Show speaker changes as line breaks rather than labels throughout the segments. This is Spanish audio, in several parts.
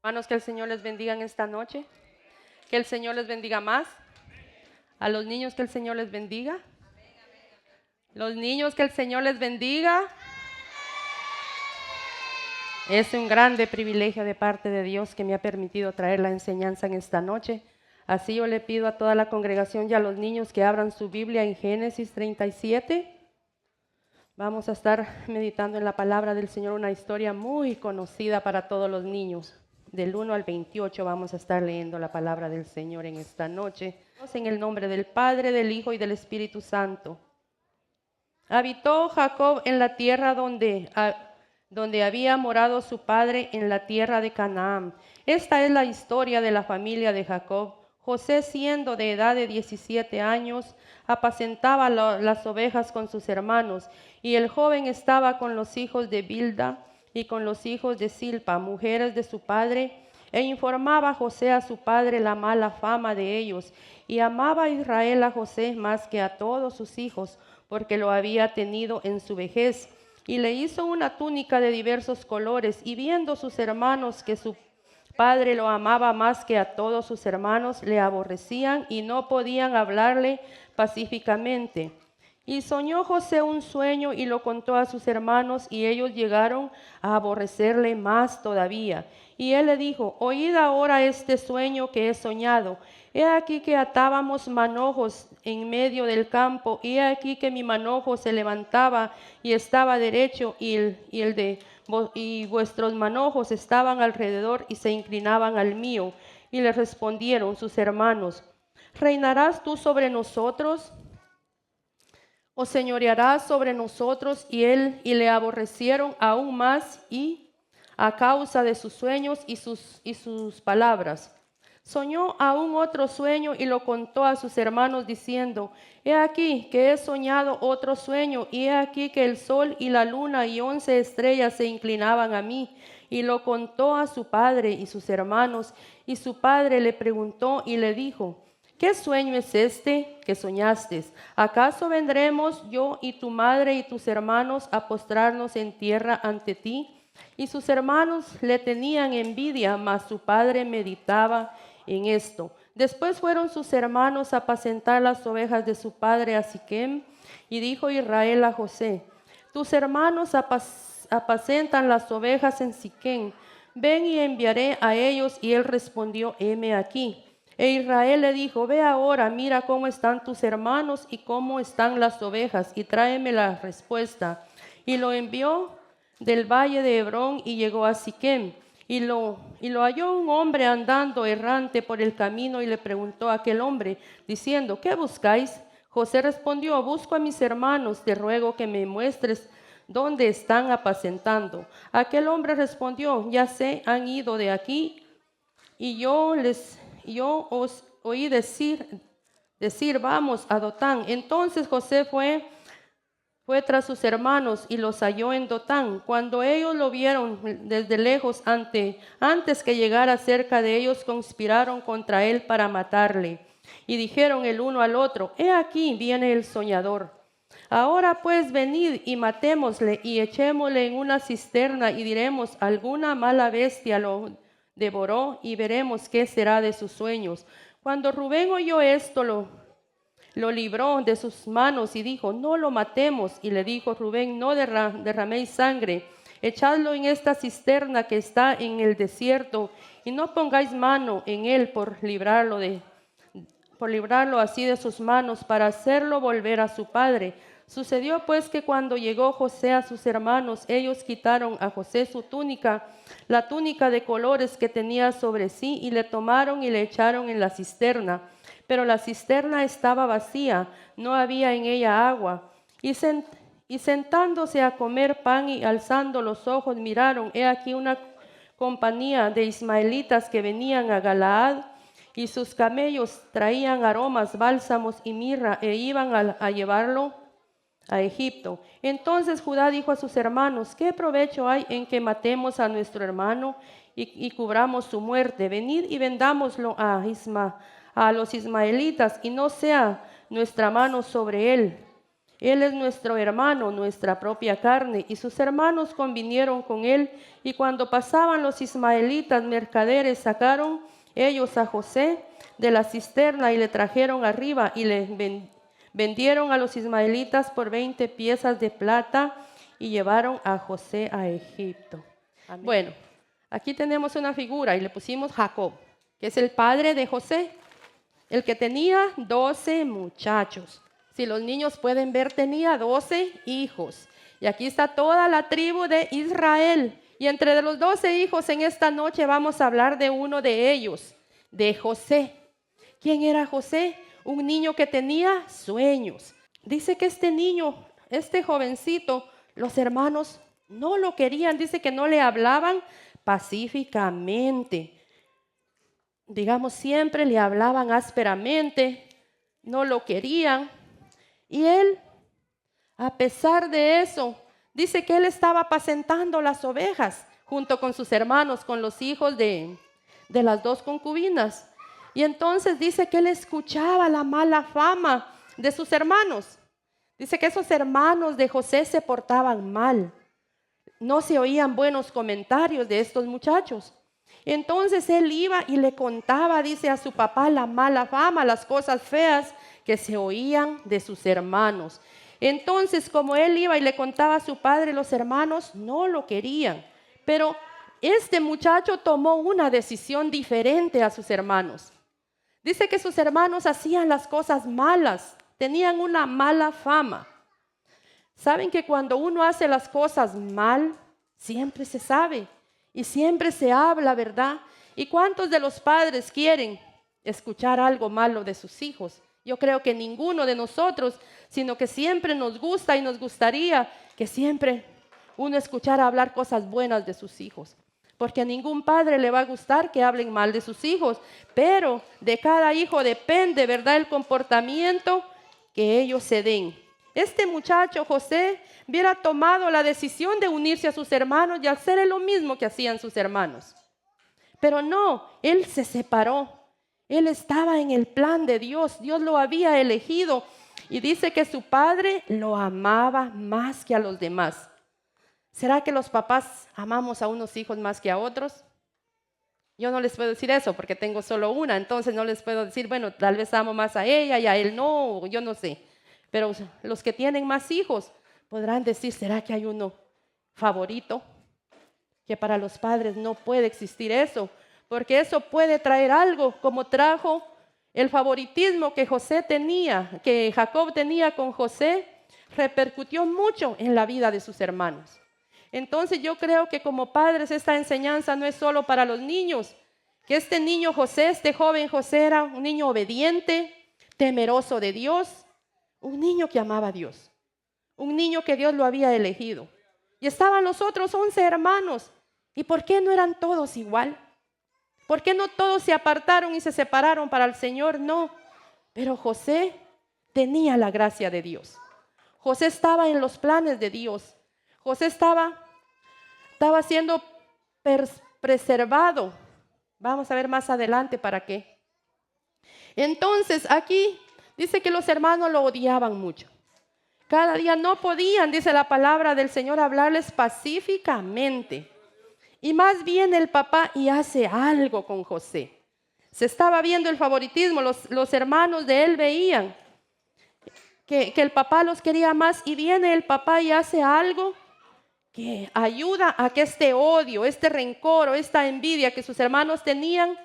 Hermanos, que el Señor les bendiga en esta noche, que el Señor les bendiga más. A los niños, que el Señor les bendiga. Los niños, que el Señor les bendiga. Es un grande privilegio de parte de Dios que me ha permitido traer la enseñanza en esta noche. Así yo le pido a toda la congregación y a los niños que abran su Biblia en Génesis 37. Vamos a estar meditando en la palabra del Señor, una historia muy conocida para todos los niños. Del 1 al 28 vamos a estar leyendo la palabra del Señor en esta noche. En el nombre del Padre, del Hijo y del Espíritu Santo. Habitó Jacob en la tierra donde había morado su padre, en la tierra de Canaán. Esta es la historia de la familia de Jacob. José, siendo de edad de 17 años, apacentaba las ovejas con sus hermanos, y el joven estaba con los hijos de Bilda y con los hijos de Silpa, mujeres de su padre, e informaba José a su padre la mala fama de ellos. Y amaba a Israel a José más que a todos sus hijos, porque lo había tenido en su vejez. Y le hizo una túnica de diversos colores, y viendo sus hermanos que su padre lo amaba más que a todos sus hermanos, le aborrecían y no podían hablarle pacíficamente. Y soñó José un sueño y lo contó a sus hermanos, y ellos llegaron a aborrecerle más todavía. Y él le dijo: oíd ahora este sueño que he soñado. He aquí que atábamos manojos en medio del campo, y he aquí que mi manojo se levantaba y estaba derecho, y vuestros manojos estaban alrededor y se inclinaban al mío. Y le respondieron sus hermanos: ¿reinarás tú sobre nosotros, o señorearás sobre nosotros? Y le aborrecieron aún más, y a causa de sus sueños y sus palabras. Soñó aún otro sueño y lo contó a sus hermanos, diciendo: he aquí que he soñado otro sueño, y he aquí que el sol y la luna y 11 estrellas se inclinaban a mí. Y lo contó a su padre y sus hermanos, y su padre le preguntó y le dijo: ¿qué sueño es este que soñaste? ¿Acaso vendremos yo y tu madre y tus hermanos a postrarnos en tierra ante ti? Y sus hermanos le tenían envidia, mas su padre meditaba en esto. Después fueron sus hermanos a apacentar las ovejas de su padre a Siquem, y dijo Israel a José: tus hermanos apacentan las ovejas en Siquem, ven y enviaré a ellos. Y él respondió: heme aquí. E Israel le dijo: ve ahora, mira cómo están tus hermanos y cómo están las ovejas, y tráeme la respuesta. Y lo envió del valle de Hebrón, y llegó a Siquem. Y lo halló un hombre andando errante por el camino, y le preguntó a aquel hombre, diciendo: ¿qué buscáis? José respondió: busco a mis hermanos, te ruego que me muestres dónde están apacentando. Aquel hombre respondió: ya se han ido de aquí, y yo os oí decir, vamos a Dotán. Entonces José fue tras sus hermanos y los halló en Dotán. Cuando ellos lo vieron desde lejos, antes que llegara cerca de ellos, conspiraron contra él para matarle. Y dijeron el uno al otro: he aquí viene el soñador. Ahora pues venid y matémosle y echémosle en una cisterna, y diremos: alguna mala bestia lo devoró, y veremos qué será de sus sueños. Cuando Rubén oyó esto, lo libró de sus manos y dijo: no lo matemos. Y le dijo Rubén: no derraméis sangre, echadlo en esta cisterna que está en el desierto, y no pongáis mano en él por librarlo así de sus manos, para hacerlo volver a su padre. Sucedió pues que cuando llegó José a sus hermanos, ellos quitaron a José su túnica, la túnica de colores que tenía sobre sí, y le tomaron y le echaron en la cisterna. Pero la cisterna estaba vacía, no había en ella agua. Y sentándose a comer pan y alzando los ojos, miraron, he aquí una compañía de ismaelitas que venían a Galaad, y sus camellos traían aromas, bálsamos y mirra, e iban a llevarlo a Egipto. Entonces Judá dijo a sus hermanos: ¿qué provecho hay en que matemos a nuestro hermano y cubramos su muerte? Venid y vendámoslo a los ismaelitas, y no sea nuestra mano sobre él. Él es nuestro hermano, nuestra propia carne. Y sus hermanos convinieron con él. Y cuando pasaban los ismaelitas mercaderes, sacaron ellos a José de la cisterna y le trajeron arriba y le vendieron a los ismaelitas por 20 piezas de plata y llevaron a José a Egipto. Amén. Bueno, aquí tenemos una figura y le pusimos Jacob, que es el padre de José, el que tenía 12 muchachos. Si los niños pueden ver, tenía 12 hijos. Y aquí está toda la tribu de Israel. Y entre los 12 hijos en esta noche vamos a hablar de uno de ellos, de José. ¿Quién era José? Un niño que tenía sueños. Dice que este niño, este jovencito, los hermanos no lo querían. Dice que no le hablaban pacíficamente. Digamos, siempre le hablaban ásperamente, no lo querían. Y él, a pesar de eso, dice que él estaba apacentando las ovejas junto con sus hermanos, con los hijos de las dos concubinas. Y entonces dice que él escuchaba la mala fama de sus hermanos. Dice que esos hermanos de José se portaban mal. No se oían buenos comentarios de estos muchachos. Entonces él iba y le contaba, dice, a su papá la mala fama, las cosas feas que se oían de sus hermanos. Entonces, como él iba y le contaba a su padre, los hermanos no lo querían. Pero este muchacho tomó una decisión diferente a sus hermanos. Dice que sus hermanos hacían las cosas malas, tenían una mala fama. Saben que cuando uno hace las cosas mal, siempre se sabe y siempre se habla, ¿verdad? ¿Y cuántos de los padres quieren escuchar algo malo de sus hijos? Yo creo que ninguno de nosotros, sino que siempre nos gusta y nos gustaría que siempre uno escuchara hablar cosas buenas de sus hijos. Porque a ningún padre le va a gustar que hablen mal de sus hijos, pero de cada hijo depende, ¿verdad?, el comportamiento que ellos se den. Este muchacho José hubiera tomado la decisión de unirse a sus hermanos y hacer lo mismo que hacían sus hermanos. Pero no, él se separó. Él estaba en el plan de Dios. Dios lo había elegido. Y dice que su padre lo amaba más que a los demás. ¿Será que los papás amamos a unos hijos más que a otros? Yo no les puedo decir eso porque tengo solo una. Entonces no les puedo decir, bueno, tal vez amo más a ella y a él no, yo no sé. Pero los que tienen más hijos podrán decir, ¿será que hay uno favorito? Que para los padres no puede existir eso, porque eso puede traer algo como trajo el favoritismo que José tenía, que Jacob tenía con José, repercutió mucho en la vida de sus hermanos. Entonces yo creo que como padres esta enseñanza no es solo para los niños, que este niño José, este joven José era un niño obediente, temeroso de Dios, un niño que amaba a Dios, un niño que Dios lo había elegido. Y estaban los otros 11 hermanos. ¿Y por qué no eran todos igual? ¿Por qué no todos se apartaron y se separaron para el Señor? No, pero José tenía la gracia de Dios. José estaba en los planes de Dios. José estaba siendo preservado. Vamos a ver más adelante para qué. Entonces aquí dice que los hermanos lo odiaban mucho. Cada día no podían, dice la palabra del Señor, hablarles pacíficamente. Y más bien el papá y hace algo con José. Se estaba viendo el favoritismo, los hermanos de él veían que el papá los quería más y viene el papá y hace algo que ayuda a que este odio, este rencor o esta envidia que sus hermanos tenían,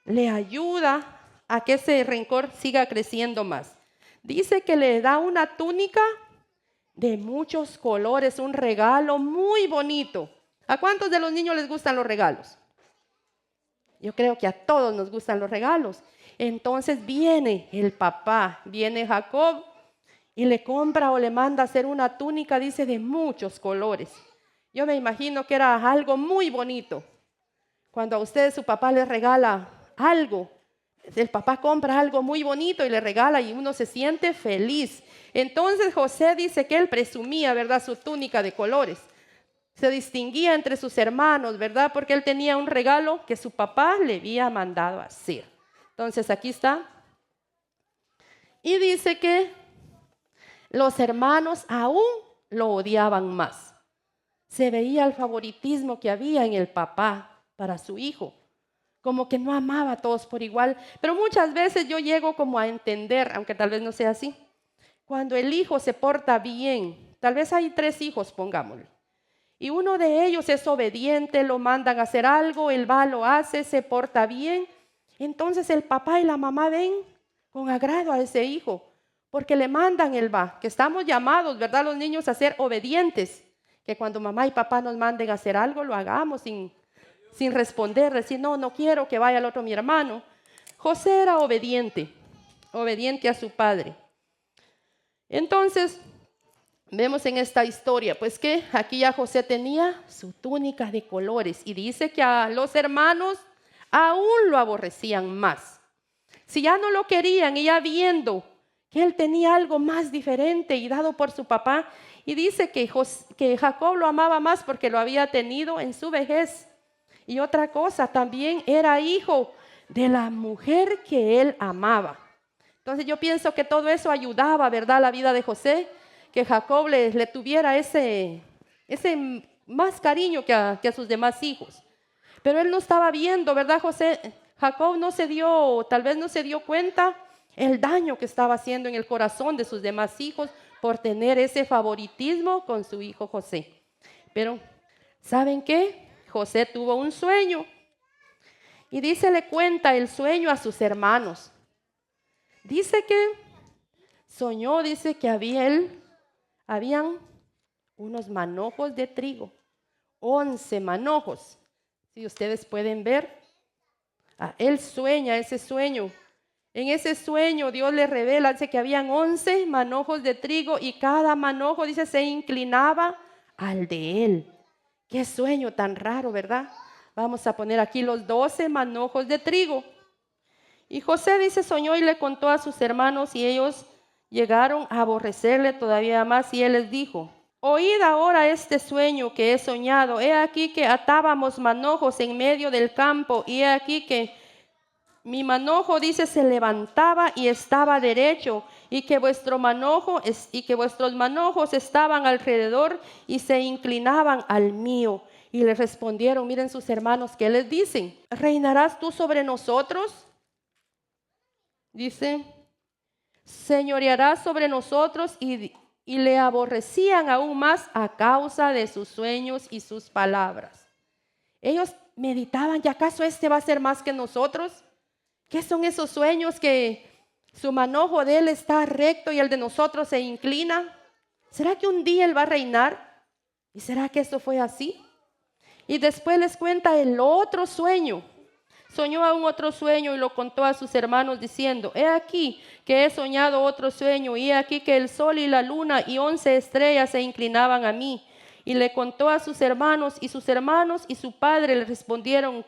le ayuda a que ese rencor siga creciendo más. Dice que le da una túnica de muchos colores, un regalo muy bonito. ¿A cuántos de los niños les gustan los regalos? Yo creo que a todos nos gustan los regalos. Entonces viene el papá, viene Jacob y le compra o le manda a hacer una túnica, dice, de muchos colores. Yo me imagino que era algo muy bonito. Cuando a ustedes su papá les regala algo, el papá compra algo muy bonito y le regala y uno se siente feliz. Entonces José dice que él presumía, ¿verdad?, su túnica de colores. Se distinguía entre sus hermanos, ¿verdad?, porque él tenía un regalo que su papá le había mandado a hacer. Entonces aquí está. Y dice que los hermanos aún lo odiaban más. Se veía el favoritismo que había en el papá para su hijo, como que no amaba a todos por igual. Pero muchas veces yo llego como a entender, aunque tal vez no sea así, cuando el hijo se porta bien, tal vez hay 3 hijos, pongámosle, y uno de ellos es obediente, lo mandan a hacer algo, él va, lo hace, se porta bien. Entonces el papá y la mamá ven con agrado a ese hijo, porque le mandan, él va, que estamos llamados, ¿verdad? Los niños a ser obedientes, que cuando mamá y papá nos manden a hacer algo, lo hagamos sin responder, decir, no, no quiero que vaya el otro mi hermano. José era obediente, obediente a su padre. Entonces, vemos en esta historia, pues que aquí ya José tenía su túnica de colores y dice que a los hermanos aún lo aborrecían más. Si ya no lo querían y ya viendo que él tenía algo más diferente y dado por su papá, y dice que Jacob lo amaba más porque lo había tenido en su vejez. Y otra cosa, también era hijo de la mujer que él amaba. Entonces yo pienso que todo eso ayudaba, ¿verdad?, a la vida de José, que Jacob le tuviera ese más cariño que a sus demás hijos. Pero él no estaba viendo, ¿verdad, Jacob tal vez no se dio cuenta el daño que estaba haciendo en el corazón de sus demás hijos por tener ese favoritismo con su hijo José. Pero, ¿saben qué? José tuvo un sueño y le cuenta el sueño a sus hermanos. Dice que soñó, dice que habían unos manojos de trigo, 11 manojos. Si ustedes pueden ver, él sueña ese sueño. En ese sueño Dios le revela, dice que habían 11 manojos de trigo y cada manojo, dice, se inclinaba al de él. Qué sueño tan raro, ¿verdad? Vamos a poner aquí los 12 manojos de trigo. Y José, dice, soñó y le contó a sus hermanos y ellos llegaron a aborrecerle todavía más y él les dijo, oíd ahora este sueño que he soñado. He aquí que atábamos manojos en medio del campo y he aquí que mi manojo, dice, se levantaba y estaba derecho y que vuestros manojos estaban alrededor y se inclinaban al mío. Y le respondieron, miren sus hermanos, ¿qué les dicen? ¿Reinarás tú sobre nosotros? Dice, señorearás sobre nosotros y le aborrecían aún más a causa de sus sueños y sus palabras. Ellos meditaban, ¿y acaso este va a ser más que nosotros? ¿Qué son esos sueños que su manojo de él está recto y el de nosotros se inclina? ¿Será que un día él va a reinar? ¿Y será que eso fue así? Y después les cuenta el otro sueño. Soñó aún otro sueño y lo contó a sus hermanos diciendo, he aquí que he soñado otro sueño y he aquí que el sol y la luna y 11 estrellas se inclinaban a mí. Y le contó a sus hermanos y su padre le respondieron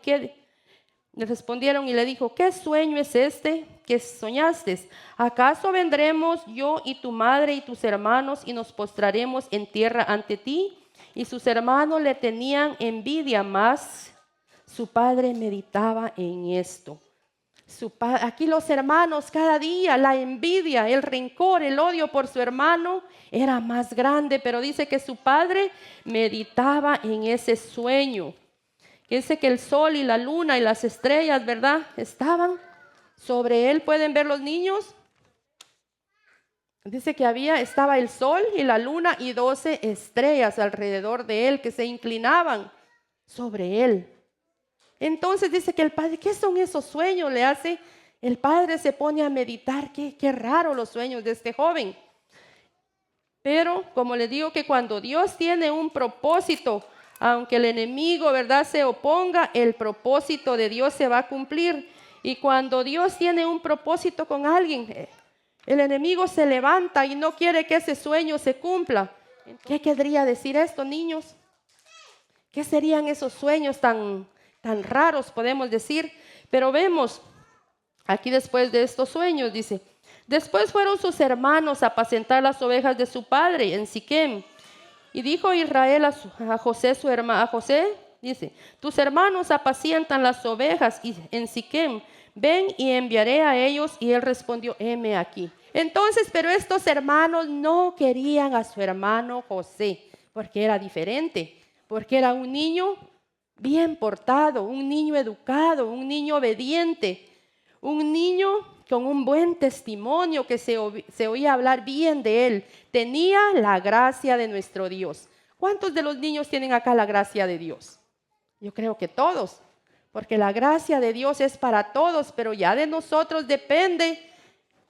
y le dijo, ¿qué sueño es este que soñaste? ¿Acaso vendremos yo y tu madre y tus hermanos y nos postraremos en tierra ante ti? Y sus hermanos le tenían envidia, más su padre meditaba en esto. Aquí los hermanos cada día, la envidia, el rencor, el odio por su hermano era más grande, pero dice que su padre meditaba en ese sueño. Dice que el sol y la luna y las estrellas, ¿verdad?, estaban sobre él. ¿Pueden ver los niños? Dice que estaba el sol y la luna y 12 estrellas alrededor de él que se inclinaban sobre él. Entonces dice que el padre, ¿qué son esos sueños? El padre se pone a meditar, qué raro los sueños de este joven. Pero como le digo, que cuando Dios tiene un propósito, aunque el enemigo, ¿verdad?, se oponga, el propósito de Dios se va a cumplir. Y cuando Dios tiene un propósito con alguien, el enemigo se levanta y no quiere que ese sueño se cumpla. ¿Qué querría decir esto, niños? ¿Qué serían esos sueños tan raros, podemos decir? Pero vemos aquí después de estos sueños, dice, después fueron sus hermanos a apacentar las ovejas de su padre en Siquem. Y dijo Israel a José, su hermano, a José, dice, tus hermanos apacientan las ovejas en Siquem, ven y enviaré a ellos. Y él respondió, heme aquí. Entonces, pero estos hermanos no querían a su hermano José, porque era diferente, porque era un niño bien portado, un niño educado, un niño obediente, un niño con un buen testimonio que se oía hablar bien de él. Tenía la gracia de nuestro Dios. ¿Cuántos de los niños tienen acá la gracia de Dios? Yo creo que todos, porque la gracia de Dios es para todos, pero ya de nosotros depende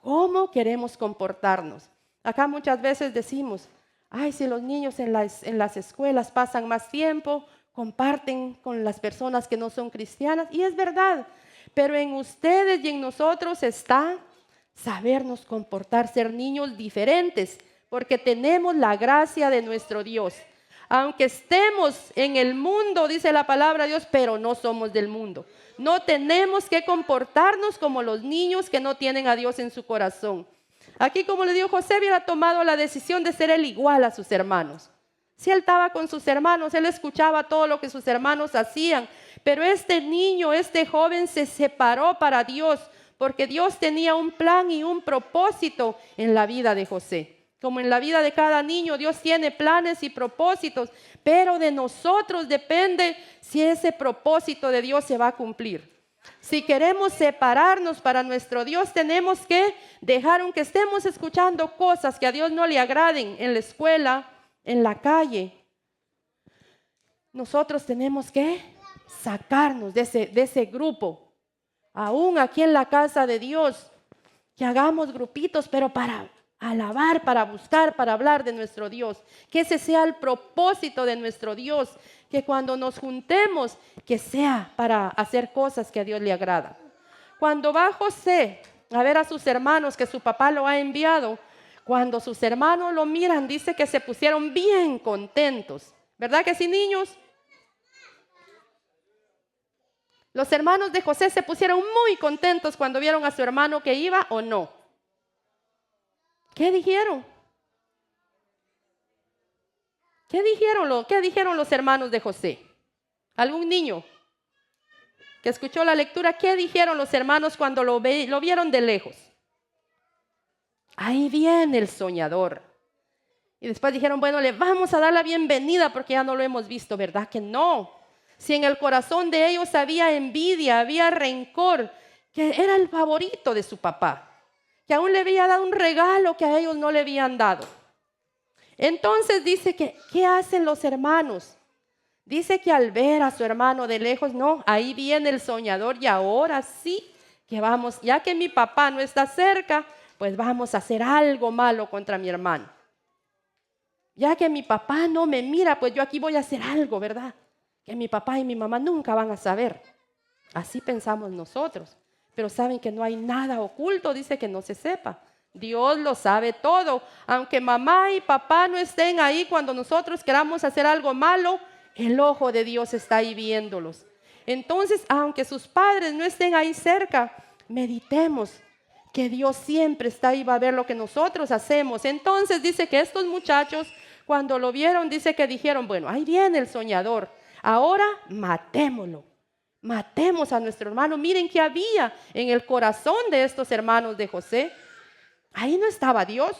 cómo queremos comportarnos. Acá muchas veces decimos, ay, si los niños en las escuelas pasan más tiempo, comparten con las personas que no son cristianas, y es verdad, pero en ustedes y en nosotros está sabernos comportar, ser niños diferentes, porque tenemos la gracia de nuestro Dios. Aunque estemos en el mundo, dice la palabra de Dios, pero no somos del mundo. No tenemos que comportarnos como los niños que no tienen a Dios en su corazón. Aquí, como le digo, José hubiera tomado la decisión de ser él igual a sus hermanos. Si él estaba con sus hermanos, él escuchaba todo lo que sus hermanos hacían. Pero este niño, este joven se separó para Dios, porque Dios tenía un plan y un propósito en la vida de José. Como en la vida de cada niño, Dios tiene planes y propósitos, pero de nosotros depende si ese propósito de Dios se va a cumplir. Si queremos separarnos para nuestro Dios, tenemos que dejar, aunque estemos escuchando cosas que a Dios no le agraden en la escuela, en la calle, nosotros tenemos que sacarnos de ese grupo. Aún aquí en la casa de Dios, que hagamos grupitos, pero para alabar, para buscar, para hablar de nuestro Dios. Que ese sea el propósito de nuestro Dios. Que cuando nos juntemos, que sea para hacer cosas que a Dios le agrada. Cuando va José a ver a sus hermanos que su papá lo ha enviado, cuando sus hermanos lo miran, dice que se pusieron bien contentos. ¿Verdad que sí, niños? Los hermanos de José se pusieron muy contentos cuando vieron a su hermano que iba o no. ¿Qué dijeron? ¿Qué dijeron los hermanos de José? ¿Algún niño que escuchó la lectura? ¿Qué dijeron los hermanos cuando lo vieron de lejos? Ahí viene el soñador. Y después dijeron, bueno, le vamos a dar la bienvenida porque ya no lo hemos visto, ¿verdad que no? Si en el corazón de ellos había envidia, había rencor, que era el favorito de su papá, que aún le había dado un regalo que a ellos no le habían dado. Entonces dice que, ¿qué hacen los hermanos? Dice que al ver a su hermano de lejos, no, ahí viene el soñador y ahora sí que vamos, ya que mi papá no está cerca, pues vamos a hacer algo malo contra mi hermano. Ya que mi papá no me mira, pues yo aquí voy a hacer algo, ¿verdad? Que mi papá y mi mamá nunca van a saber. Así pensamos nosotros. Pero saben que no hay nada oculto, dice que no se sepa. Dios lo sabe todo. Aunque mamá y papá no estén ahí cuando nosotros queramos hacer algo malo, el ojo de Dios está ahí viéndolos. Entonces, aunque sus padres no estén ahí cerca, meditemos que Dios siempre está ahí, va a ver lo que nosotros hacemos. Entonces dice que estos muchachos, cuando lo vieron, dice que dijeron, bueno, ahí viene el soñador. Ahora matémoslo. Matemos a nuestro hermano. Miren qué había en el corazón de estos hermanos de José. Ahí no estaba Dios.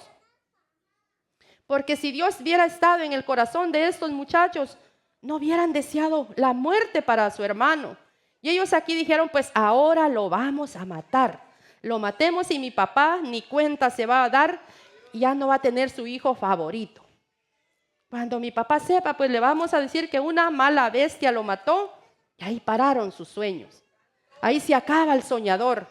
Porque si Dios hubiera estado en el corazón de estos muchachos, no hubieran deseado la muerte para su hermano. Y ellos aquí dijeron, pues ahora lo vamos a matar. Lo matemos y mi papá ni cuenta se va a dar y ya no va a tener su hijo favorito. Cuando mi papá sepa, pues le vamos a decir que una mala bestia lo mató. Y ahí pararon sus sueños. Ahí se acaba el soñador.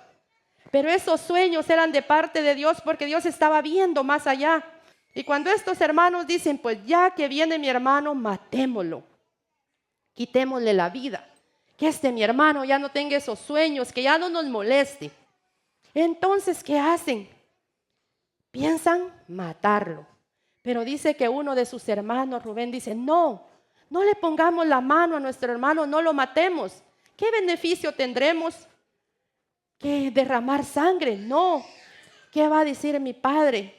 Pero esos sueños eran de parte de Dios porque Dios estaba viendo más allá. Y cuando estos hermanos dicen, pues ya que viene mi hermano, matémoslo. Quitémosle la vida. Que mi hermano ya no tenga esos sueños, que ya no nos moleste. Entonces, ¿qué hacen? Piensan matarlo. Pero dice que uno de sus hermanos, Rubén, dice, no le pongamos la mano a nuestro hermano, no lo matemos. ¿Qué beneficio tendremos? ¿Que derramar sangre? No. ¿Qué va a decir mi padre?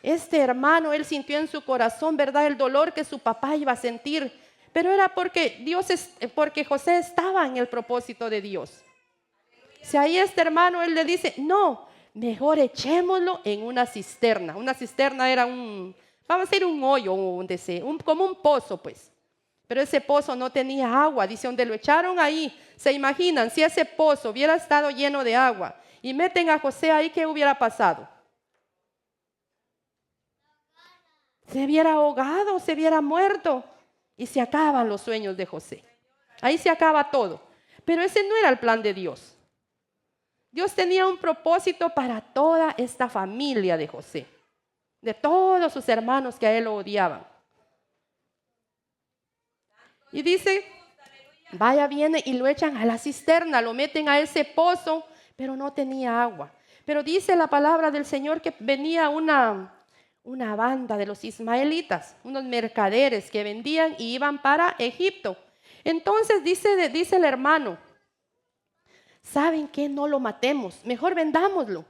Este hermano, él sintió en su corazón, ¿verdad?, el dolor que su papá iba a sentir. Pero era porque porque José estaba en el propósito de Dios. Si ahí este hermano, él le dice, no, mejor echémoslo en una cisterna. Una cisterna era vamos a decir un hoyo, como un pozo pues. Pero ese pozo no tenía agua, dice, donde lo echaron ahí. ¿Se imaginan si ese pozo hubiera estado lleno de agua y meten a José ahí, qué hubiera pasado? Se hubiera ahogado, se hubiera muerto y se acaban los sueños de José. Ahí se acaba todo. Pero ese no era el plan de Dios. Dios tenía un propósito para toda esta familia de José, de todos sus hermanos que a él lo odiaban. Y dice, vaya, viene y lo echan a la cisterna, lo meten a ese pozo, pero no tenía agua. Pero dice la palabra del Señor que venía una banda de los ismaelitas, unos mercaderes que vendían y iban para Egipto. Entonces dice el hermano, ¿saben qué? No lo matemos, mejor vendámoslo.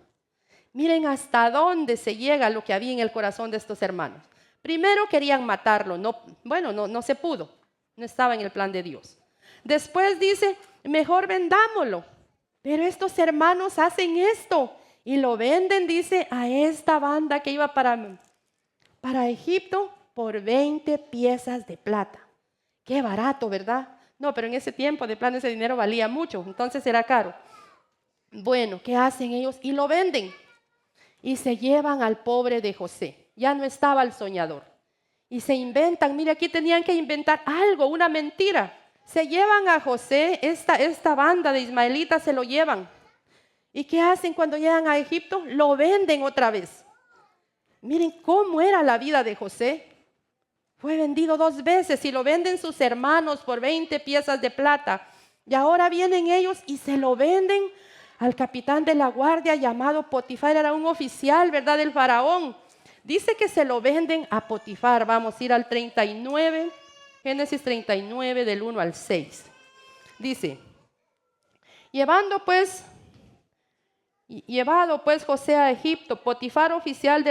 Miren hasta dónde se llega lo que había en el corazón de estos hermanos. Primero querían matarlo, no se pudo, no estaba en el plan de Dios. Después dice, mejor vendámoslo. Pero estos hermanos hacen esto y lo venden, dice, a esta banda que iba para Egipto por 20 piezas de plata. Qué barato, ¿verdad? No, pero en ese tiempo de plata ese dinero valía mucho, entonces era caro. Bueno, ¿qué hacen ellos? Y lo venden. Y se llevan al pobre de José. Ya no estaba el soñador. Y se inventan, mire, aquí tenían que inventar algo, una mentira. Se llevan a José, esta banda de ismaelitas se lo llevan. ¿Y qué hacen cuando llegan a Egipto? Lo venden otra vez. Miren cómo era la vida de José. Fue vendido 2 veces y lo venden sus hermanos por 20 piezas de plata. Y ahora vienen ellos y se lo venden al capitán de la guardia llamado Potifar. Era un oficial, ¿verdad?, del faraón. Dice que se lo venden a Potifar. Vamos a ir al 39, Génesis 39 del 1 al 6. Dice, llevado pues José a Egipto, Potifar, oficial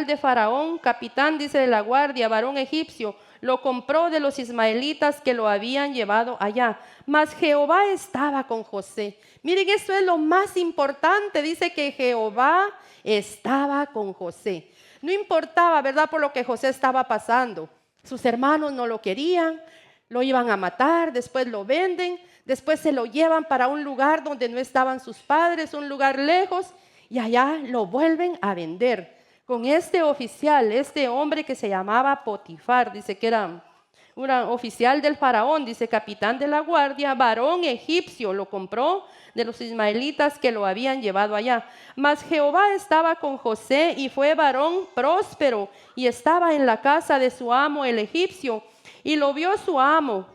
de Faraón, capitán, dice, de la guardia, varón egipcio, lo compró de los ismaelitas que lo habían llevado allá. Mas Jehová estaba con José. Miren, esto es lo más importante. Dice que Jehová estaba con José. No importaba, ¿verdad?, por lo que José estaba pasando. Sus hermanos no lo querían, lo iban a matar, después lo venden, después se lo llevan para un lugar donde no estaban sus padres, un lugar lejos, y allá lo vuelven a vender. Con este oficial, este hombre que se llamaba Potifar, dice que era un oficial del faraón, dice, capitán de la guardia, varón egipcio, lo compró de los ismaelitas que lo habían llevado allá. Mas Jehová estaba con José y fue varón próspero y estaba en la casa de su amo el egipcio. Y lo vio su amo.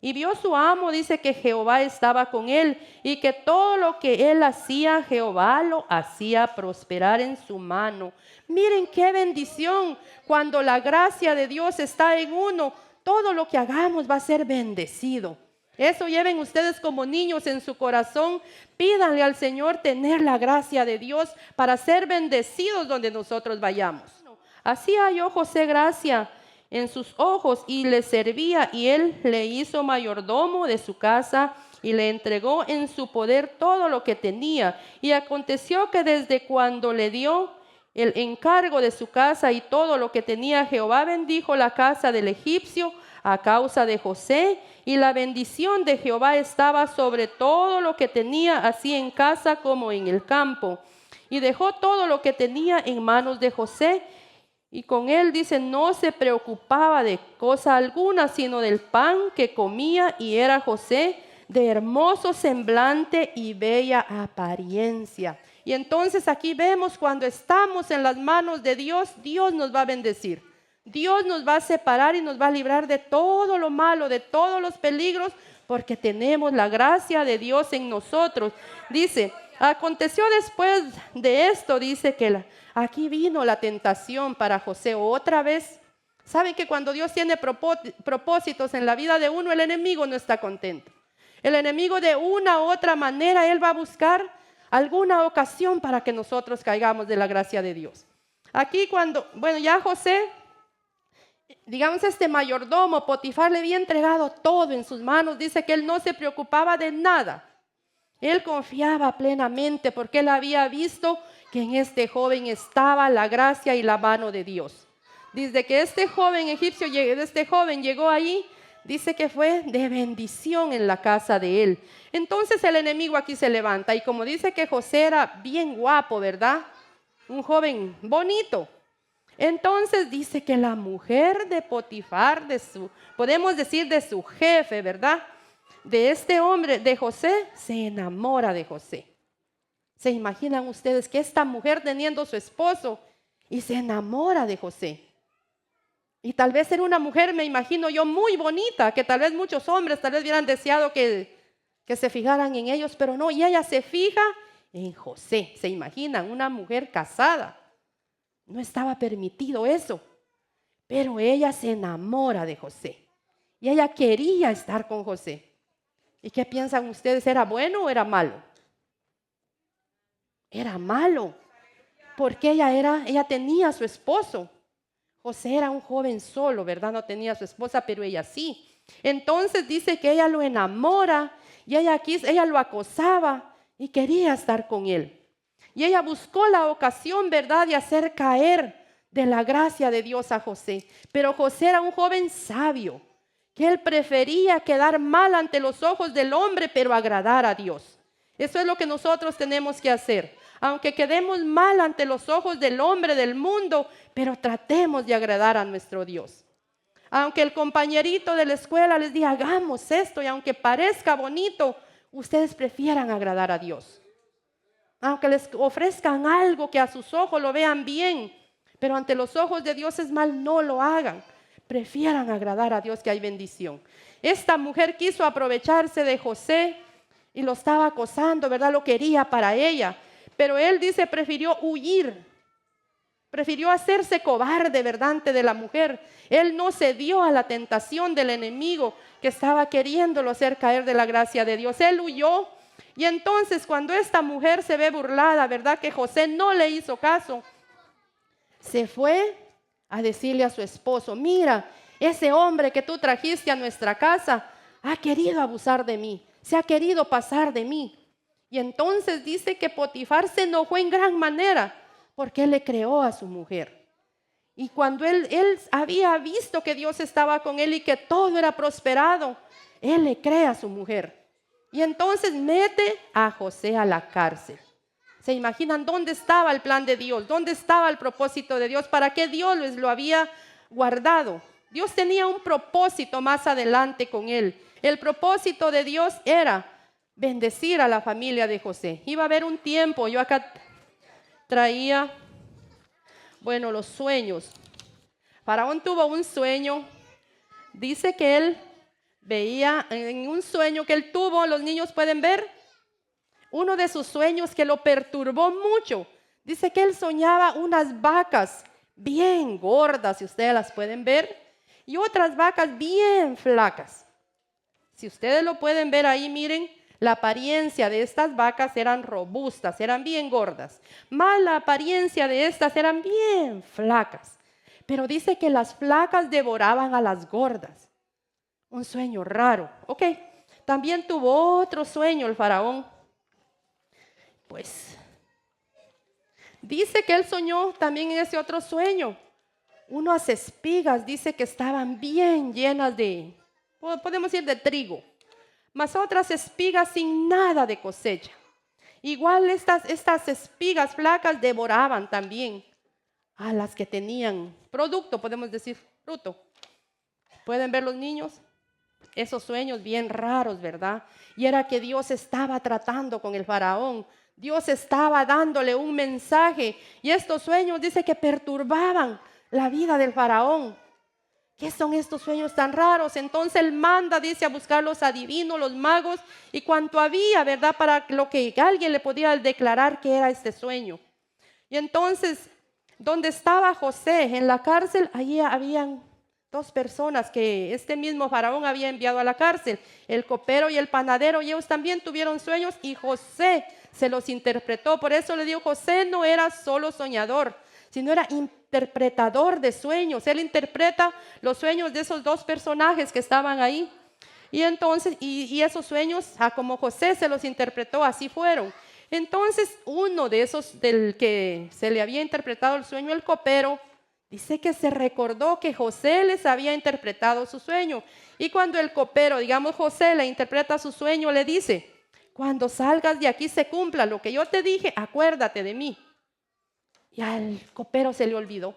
Y vio su amo, dice, que Jehová estaba con él y que todo lo que él hacía, Jehová lo hacía prosperar en su mano. Miren qué bendición. Cuando la gracia de Dios está en uno, todo lo que hagamos va a ser bendecido. Eso lleven ustedes como niños en su corazón. Pídanle al Señor tener la gracia de Dios para ser bendecidos donde nosotros vayamos. Así halló José gracia en sus ojos y le servía, y él le hizo mayordomo de su casa y le entregó en su poder todo lo que tenía. Y aconteció que desde cuando le dio el encargo de su casa y todo lo que tenía, Jehová bendijo la casa del egipcio a causa de José, y la bendición de Jehová estaba sobre todo lo que tenía, así en casa como en el campo. Y dejó todo lo que tenía en manos de José, y con él, dice, no se preocupaba de cosa alguna, sino del pan que comía, y era José de hermoso semblante y bella apariencia. Y entonces aquí vemos, cuando estamos en las manos de Dios, Dios nos va a bendecir. Dios nos va a separar y nos va a librar de todo lo malo, de todos los peligros, porque tenemos la gracia de Dios en nosotros. Dice, aconteció después de esto, dice que aquí vino la tentación para José otra vez. Saben que cuando Dios tiene propósitos en la vida de uno, el enemigo no está contento. El enemigo, de una u otra manera, él va a buscar alguna ocasión para que nosotros caigamos de la gracia de Dios. Aquí ya José, digamos, este mayordomo Potifar le había entregado todo en sus manos. Dice que él no se preocupaba de nada. Él confiaba plenamente porque él había visto que en este joven estaba la gracia y la mano de Dios. Desde que este joven egipcio, este joven llegó ahí, dice que fue de bendición en la casa de él. Entonces el enemigo aquí se levanta y como dice que José era bien guapo, ¿verdad? Un joven bonito. Entonces dice que la mujer de Potifar, podemos decir de su jefe, ¿verdad? De este hombre, de José, se enamora de José. ¿Se imaginan ustedes que esta mujer teniendo su esposo y se enamora de José? Y tal vez era una mujer, me imagino yo, muy bonita, que tal vez muchos hombres tal vez hubieran deseado que se fijaran en ellos, pero no, y ella se fija en José. ¿Se imaginan? Una mujer casada. No estaba permitido eso, pero ella se enamora de José. Y ella quería estar con José. ¿Y qué piensan ustedes? ¿Era bueno o era malo? Era malo, porque ella tenía a su esposo. José era un joven solo, ¿verdad? No tenía a su esposa, pero ella sí. Entonces dice que ella lo enamora y ella lo acosaba y quería estar con él. Y ella buscó la ocasión, ¿verdad?, de hacer caer de la gracia de Dios a José. Pero José era un joven sabio, que él prefería quedar mal ante los ojos del hombre, pero agradar a Dios. Eso es lo que nosotros tenemos que hacer. Aunque quedemos mal ante los ojos del hombre, del mundo, pero tratemos de agradar a nuestro Dios. Aunque el compañerito de la escuela les diga, hagamos esto, y aunque parezca bonito, ustedes prefieran agradar a Dios. Aunque les ofrezcan algo que a sus ojos lo vean bien, pero ante los ojos de Dios es mal, no lo hagan. Prefieran agradar a Dios, que hay bendición. Esta mujer quiso aprovecharse de José y lo estaba acosando, ¿verdad? Lo quería para ella. Pero él dice, prefirió huir. Prefirió hacerse cobarde, ¿verdad?, ante de la mujer. Él no cedió a la tentación del enemigo que estaba queriéndolo hacer caer de la gracia de Dios. Él huyó. Y entonces cuando esta mujer se ve burlada, ¿verdad?, que José no le hizo caso, se fue a decirle a su esposo, mira, ese hombre que tú trajiste a nuestra casa ha querido abusar de mí, se ha querido pasar de mí. Y entonces dice que Potifar se enojó en gran manera porque él le creó a su mujer. Y cuando él había visto que Dios estaba con él y que todo era prosperado, él le cree a su mujer. Y entonces mete a José a la cárcel. ¿Se imaginan dónde estaba el plan de Dios? ¿Dónde estaba el propósito de Dios? ¿Para qué Dios lo había guardado? Dios tenía un propósito más adelante con él. El propósito de Dios era bendecir a la familia de José. Iba a haber un tiempo, yo acá traía, los sueños. Faraón tuvo un sueño. Dice que él veía en un sueño que él tuvo, los niños pueden ver, uno de sus sueños que lo perturbó mucho. Dice que él soñaba unas vacas bien gordas, si ustedes las pueden ver, y otras vacas bien flacas. Si ustedes lo pueden ver ahí, miren, la apariencia de estas vacas eran robustas, eran bien gordas. Más la apariencia de estas eran bien flacas. Pero dice que las flacas devoraban a las gordas. Un sueño raro. Ok, también tuvo otro sueño el faraón. Pues dice que él soñó también en ese otro sueño unas espigas, dice que estaban bien llenas de, podemos decir, de trigo, mas otras espigas sin nada de cosecha. Igual estas espigas flacas devoraban también a las que tenían producto, podemos decir, fruto. ¿Pueden ver los niños? Esos sueños bien raros, ¿verdad? Y era que Dios estaba tratando con el faraón. Dios estaba dándole un mensaje. Y estos sueños dice que perturbaban la vida del faraón. ¿Qué son estos sueños tan raros? Entonces él manda, dice, a buscar los adivinos, los magos, y cuanto había, ¿verdad?, para lo que alguien le podía declarar que era este sueño. Y entonces, donde estaba José, en la cárcel, allí habían dos personas que este mismo faraón había enviado a la cárcel, el copero y el panadero, y ellos también tuvieron sueños y José se los interpretó. Por eso le digo, José no era solo soñador, sino era interpretador de sueños. Él interpreta los sueños de esos dos personajes que estaban ahí. Y entonces, y esos sueños, como José se los interpretó, así fueron. Entonces, uno de esos del que se le había interpretado el sueño, el copero, dice que se recordó que José les había interpretado su sueño. Y cuando el copero, digamos José, le interpreta su sueño, le dice: cuando salgas de aquí se cumpla lo que yo te dije, acuérdate de mí. Y al copero se le olvidó.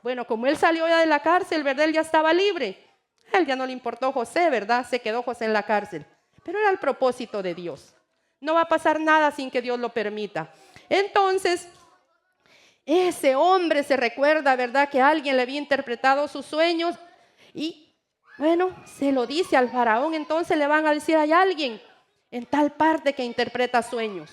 Bueno, como él salió ya de la cárcel, ¿verdad? Él ya estaba libre. A él ya no le importó José, ¿verdad? Se quedó José en la cárcel. Pero era el propósito de Dios. No va a pasar nada sin que Dios lo permita. Entonces, ese hombre se recuerda, ¿verdad?, que alguien le había interpretado sus sueños y, bueno, se lo dice al faraón. Entonces le van a decir: hay alguien en tal parte que interpreta sueños.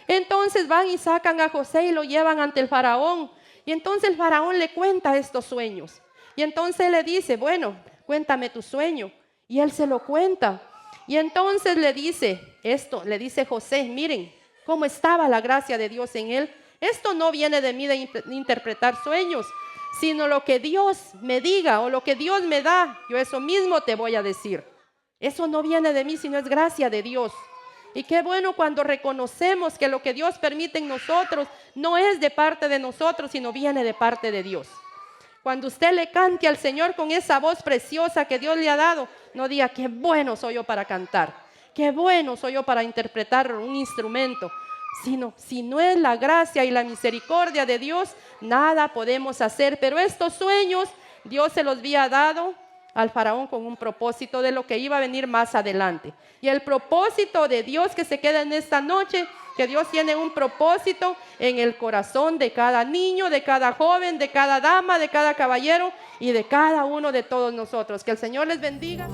Entonces van y sacan a José y lo llevan ante el faraón. Y entonces el faraón le cuenta estos sueños. Y entonces le dice: bueno, cuéntame tu sueño. Y él se lo cuenta. Y entonces le dice esto, le dice José: miren cómo estaba la gracia de Dios en él. Esto no viene de mí de interpretar sueños, sino lo que Dios me diga o lo que Dios me da, yo eso mismo te voy a decir. Eso no viene de mí, sino es gracia de Dios. Y qué bueno cuando reconocemos que lo que Dios permite en nosotros no es de parte de nosotros, sino viene de parte de Dios. Cuando usted le cante al Señor con esa voz preciosa que Dios le ha dado, no diga: qué bueno soy yo para cantar, qué bueno soy yo para interpretar un instrumento. Sino, si no es la gracia y la misericordia de Dios, nada podemos hacer. Pero estos sueños Dios se los había dado al faraón con un propósito de lo que iba a venir más adelante. Y el propósito de Dios que se queda en esta noche, que Dios tiene un propósito en el corazón de cada niño, de cada joven, de cada dama, de cada caballero y de cada uno de todos nosotros. Que el Señor les bendiga.